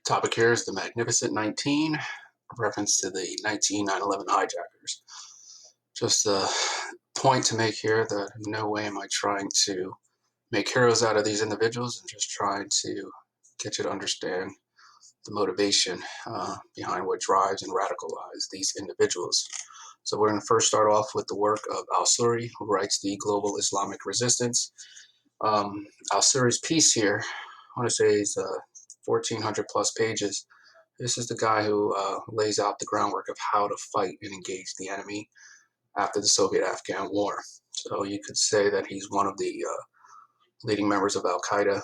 Topic here is the Magnificent 19, reference to the 9/11 hijackers. Just a point to make here that in no way am I trying to make heroes out of these individuals. I'm just trying to get you to understand the motivation behind what drives and radicalizes these individuals. So we're going to first start off with the work of al-Suri, who writes the Global Islamic Resistance. Al-Suri's piece here, I want to say is 1,400 plus pages. This is the guy who lays out the groundwork of how to fight and engage the enemy after the Soviet-Afghan War. So you could say that he's one of the leading members of Al-Qaeda.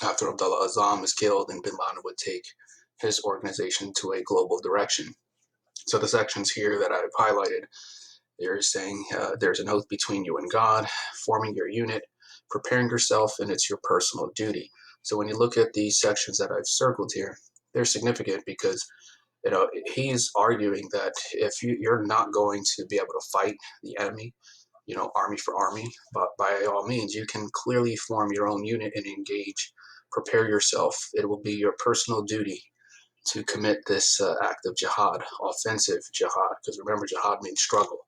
After Abdullah Azzam is killed, and bin Laden would take his organization to a global direction. So the sections here that I've highlighted, they're saying there's an oath between you and God, forming your unit, preparing yourself, and it's your personal duty. So when you look at these sections that I've circled here, they're significant because he's arguing that if you're not going to be able to fight the enemy, army for army, but by all means, you can clearly form your own unit and engage, prepare yourself. It will be your personal duty to commit this act of jihad, offensive jihad, because remember, jihad means struggle.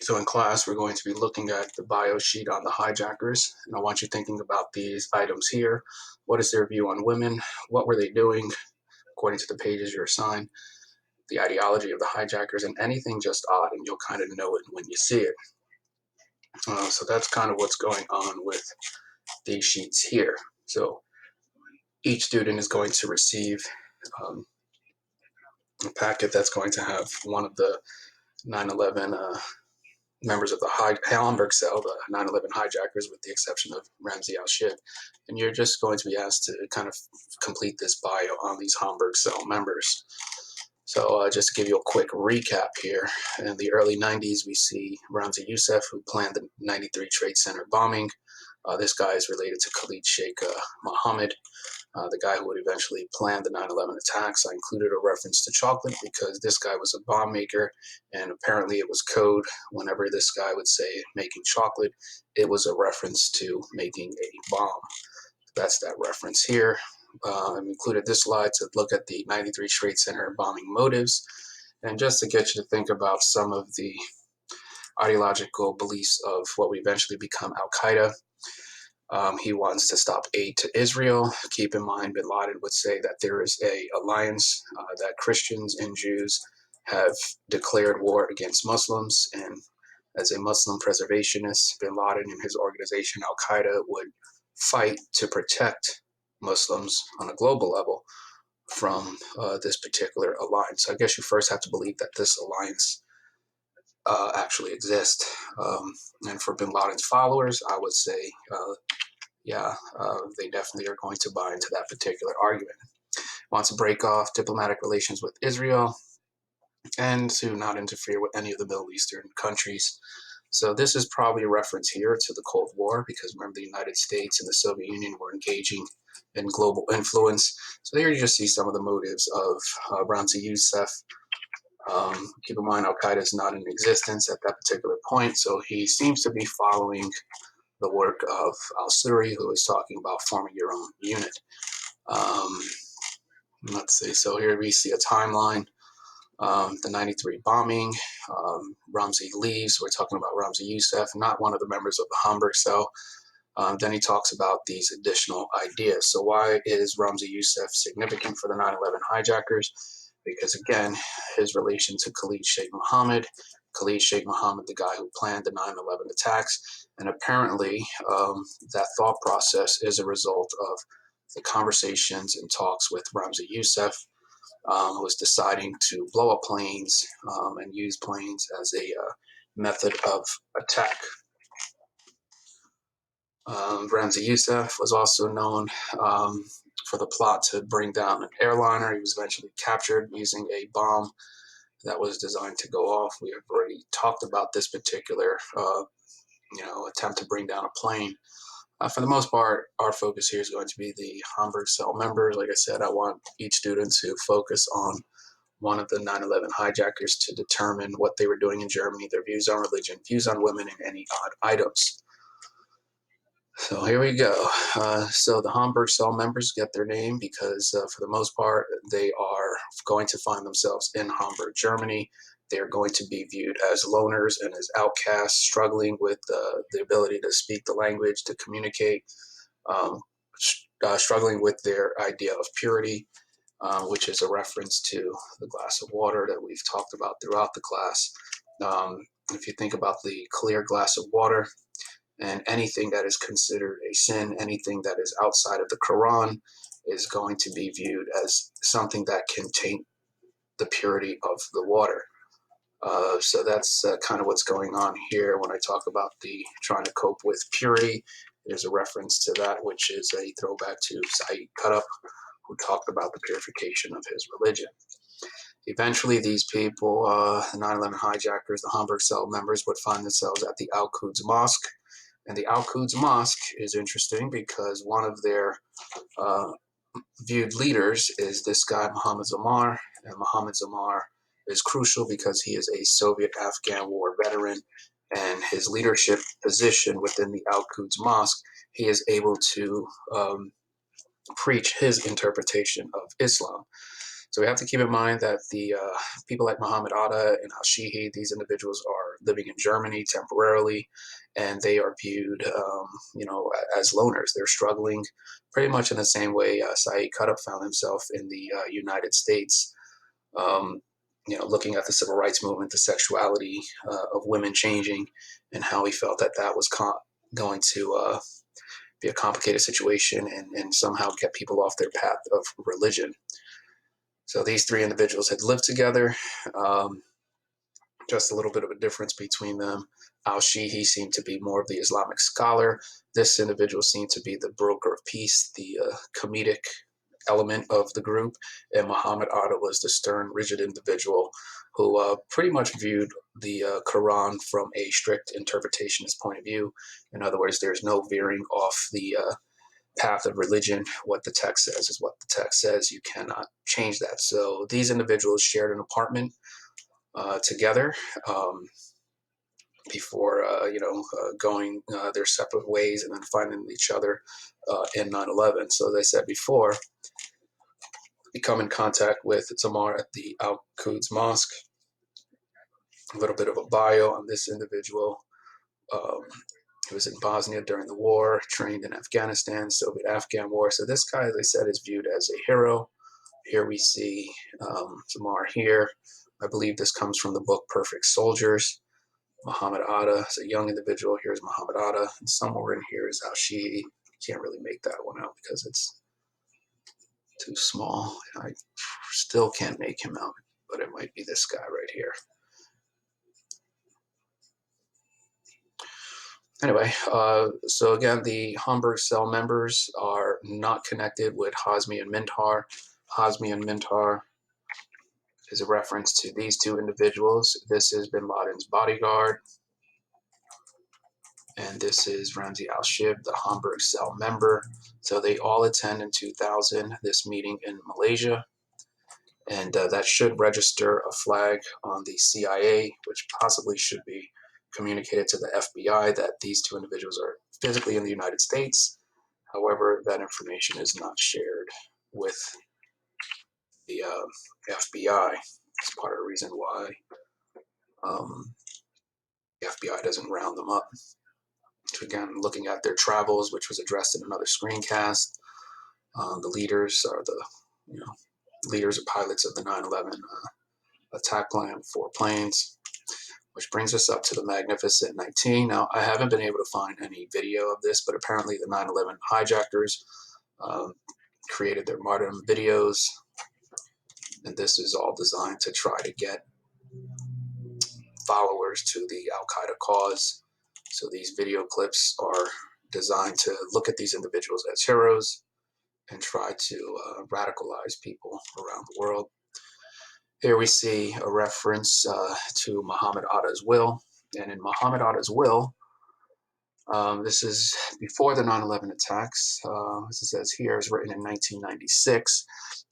So in class, we're going to be looking at the bio sheet on the hijackers, and I want you thinking about these items here. What is their view on women? What were they doing according to the pages you're assigned? The ideology of the hijackers, and anything just odd, and you'll kind of know it when you see it. So that's kind of what's going on with these sheets here. So each student is going to receive a packet that's going to have one of the 9/11 members of the Hamburg cell, the 9/11 hijackers, with the exception of Ramzi al-Shib. And you're just going to be asked to kind of complete this bio on these Hamburg cell members. So just to give you a quick recap here, in the early 90s, we see Ramzi Youssef, who planned the 93 Trade Center bombing. This guy is related to Khalid Sheikh Mohammed, the guy who would eventually plan the 9/11 attacks. I included a reference to chocolate because this guy was a bomb maker, and apparently it was code. Whenever this guy would say making chocolate, it was a reference to making a bomb. That's that reference here. I've included this slide to look at the 93 Trade Center bombing motives, and just to get you to think about some of the ideological beliefs of what would eventually become Al-Qaeda. He wants to stop aid to Israel. Keep in mind, bin Laden would say that there is an alliance that Christians and Jews have declared war against Muslims, and as a Muslim preservationist, bin Laden and his organization Al-Qaeda would fight to protect Muslims on a global level from this particular alliance. So I guess you first have to believe that this alliance actually exists. And for bin Laden's followers, I would say, they definitely are going to buy into that particular argument. Wants to break off diplomatic relations with Israel and to not interfere with any of the Middle Eastern countries. So this is probably a reference here to the Cold War, because remember, the United States and the Soviet Union were engaging in global influence. So here you just see some of the motives of Ramzi Youssef. Keep in mind, Al-Qaeda is not in existence at that particular point, so he seems to be following the work of al-Suri, who is talking about forming your own unit. Let's see, so here we see a timeline. The 93 bombing, Ramzi leaves. We're talking about Ramzi Youssef, not one of the members of the Hamburg cell. Then he talks about these additional ideas. So why is Ramzi Youssef significant for the 9/11 hijackers? Because again, his relation to Khalid Sheikh Mohammed, the guy who planned the 9/11 attacks, and apparently that thought process is a result of the conversations and talks with Ramzi Youssef, who was deciding to blow up planes and use planes as a method of attack. Ramzi Youssef was also known for the plot to bring down an airliner. He was eventually captured using a bomb that was designed to go off. We have already talked about this particular attempt to bring down a plane. For the most part, our focus here is going to be the Hamburg cell members. Like I said, I want each student to focus on one of the 9/11 hijackers to determine what they were doing in Germany, their views on religion, views on women, and any odd items. So here we go. So the Hamburg cell members get their name because, for the most part, they are going to find themselves in Hamburg, Germany. They are going to be viewed as loners and as outcasts, struggling with the ability to speak the language, to communicate, um, struggling with their idea of purity, which is a reference to the glass of water that we've talked about throughout the class. If you think about the clear glass of water, and anything that is considered a sin, anything that is outside of the Quran, is going to be viewed as something that can taint the purity of the water. So that's kind of what's going on here when I talk about the trying to cope with purity. There's a reference to that, which is a throwback to Saeed Qutb, who talked about the purification of his religion. Eventually, these people, the 9/11 hijackers, the Hamburg cell members, would find themselves at the Al-Quds Mosque. And the Al-Quds Mosque is interesting because one of their uh, viewed leaders is this guy, Mohammed Zamar. And Mohammed Zamar is crucial because he is a Soviet-Afghan war veteran. And his leadership position within the Al-Quds Mosque, he is able to preach his interpretation of Islam. So we have to keep in mind that the people like Muhammad Atta and Al-Shihi, these individuals are living in Germany temporarily, and they are viewed, as loners. They're struggling pretty much in the same way Saeed Qutb found himself in the United States, um, looking at the civil rights movement, the sexuality of women changing, and how he felt that that was going to be a complicated situation and somehow get people off their path of religion. So these three individuals had lived together. Just a little bit of a difference between them. Al-Shihi seemed to be more of the Islamic scholar. This individual seemed to be the broker of peace, the comedic element of the group. And Muhammad Atta was the stern, rigid individual who pretty much viewed the Quran from a strict interpretationist point of view. In other words, there's no veering off the path of religion. What the text says is what the text says. You cannot change that. So these individuals shared an apartment together before going their separate ways and then finding each other in 9/11. So as I said before, we come in contact with Zamar at the Al-Quds Mosque. A little bit of a bio on this individual. Um, he was in Bosnia during the war, trained in Afghanistan, Soviet-Afghan war. So this guy, as I said, is viewed as a hero. Here we see Zamar here. I believe this comes from the book Perfect Soldiers. Muhammad Atta is a young individual. Here's Muhammad Atta. And somewhere in here is Al-Shi'i. Can't really make that one out because it's too small. I still can't make him out, but it might be this guy right here. Anyway, so again, the Hamburg cell members are not connected with Hazmi and Mintar. Hazmi and Mintar is a reference to these two individuals. This is bin Laden's bodyguard, and this is Ramzi Al-Shib, the Hamburg cell member. So they all attend in 2000 this meeting in Malaysia, and that should register a flag on the CIA, which possibly should be communicated to the FBI that these two individuals are physically in the United States. However, that information is not shared with the FBI. It's part of the reason why the FBI doesn't round them up. So again, looking at their travels, which was addressed in another screencast, the leaders are the leaders or pilots of the 9/11 attack plan, 4 planes, which brings us up to the Magnificent 19. Now, I haven't been able to find any video of this, but apparently the 9/11 hijackers created their martyrdom videos, and this is all designed to try to get followers to the Al-Qaeda cause. So these video clips are designed to look at these individuals as heroes and try to radicalize people around the world. Here we see a reference to Muhammad Atta's will. And in Muhammad Atta's will, this is before the 9/11 attacks. As it says here, is written in 1996.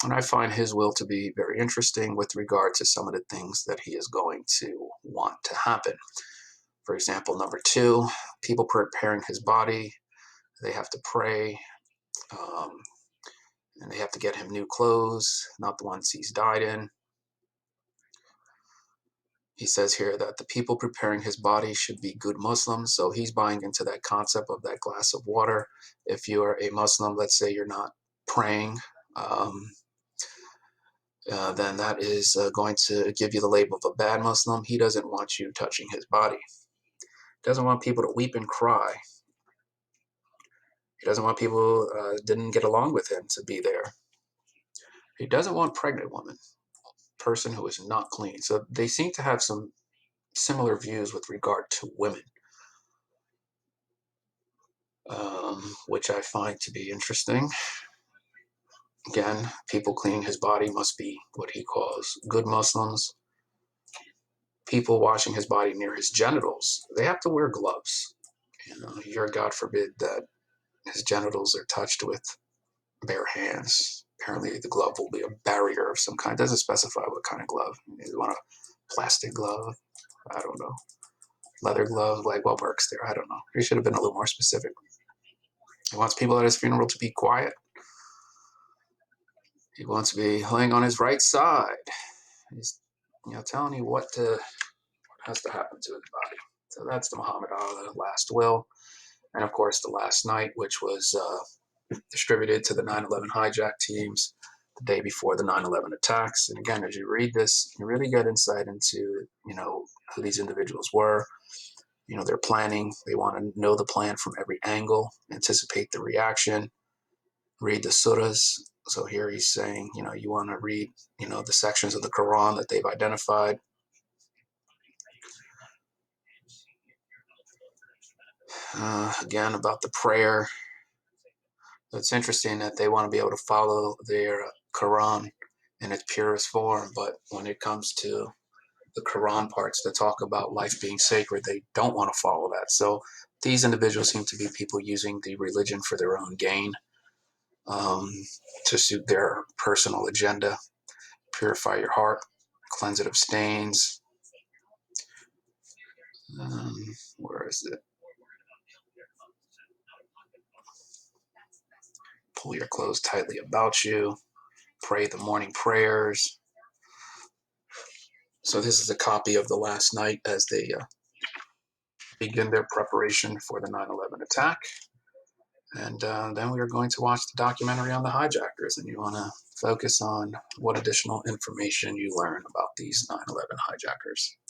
And I find his will to be very interesting with regard to some of the things that he is going to want to happen. For example, number 2, people preparing his body. They have to pray, and they have to get him new clothes, not the ones he's died in. He says here that the people preparing his body should be good Muslims. So he's buying into that concept of that glass of water. If you're a Muslim, let's say you're not praying, then that is going to give you the label of a bad Muslim. He doesn't want you touching his body. He doesn't want people to weep and cry. He doesn't want people didn't get along with him to be there. He doesn't want pregnant women, person who is not clean. So they seem to have some similar views with regard to women, which I find to be interesting. Again, people cleaning his body must be what he calls good Muslims. People washing his body near his genitals, they have to wear gloves. You're God forbid that his genitals are touched with bare hands. Apparently, the glove will be a barrier of some kind. It doesn't specify what kind of glove. You want a plastic glove? I don't know. Leather glove? Like, what works there? I don't know. He should have been a little more specific. He wants people at his funeral to be quiet. He wants to be laying on his right side. He's, telling you what has to happen to his body. So that's the Muhammad Allah last will. And of course, the last night, which was distributed to the 9/11 hijack teams the day before the 9/11 attacks. And again, as you read this, you really get insight into, who these individuals were. They're planning. They want to know the plan from every angle, anticipate the reaction, read the surahs. So here he's saying, you want to read, the sections of the Quran that they've identified. Again, about the prayer. It's interesting that they want to be able to follow their Quran in its purest form, but when it comes to the Quran parts that talk about life being sacred, they don't want to follow that. So these individuals seem to be people using the religion for their own gain, to suit their personal agenda. Purify your heart, cleanse it of stains. Where is it? Pull your clothes tightly about you. Pray the morning prayers. So this is a copy of the last night as they begin their preparation for the 9/11 attack. And then we are going to watch the documentary on the hijackers, and you want to focus on what additional information you learn about these 9/11 hijackers.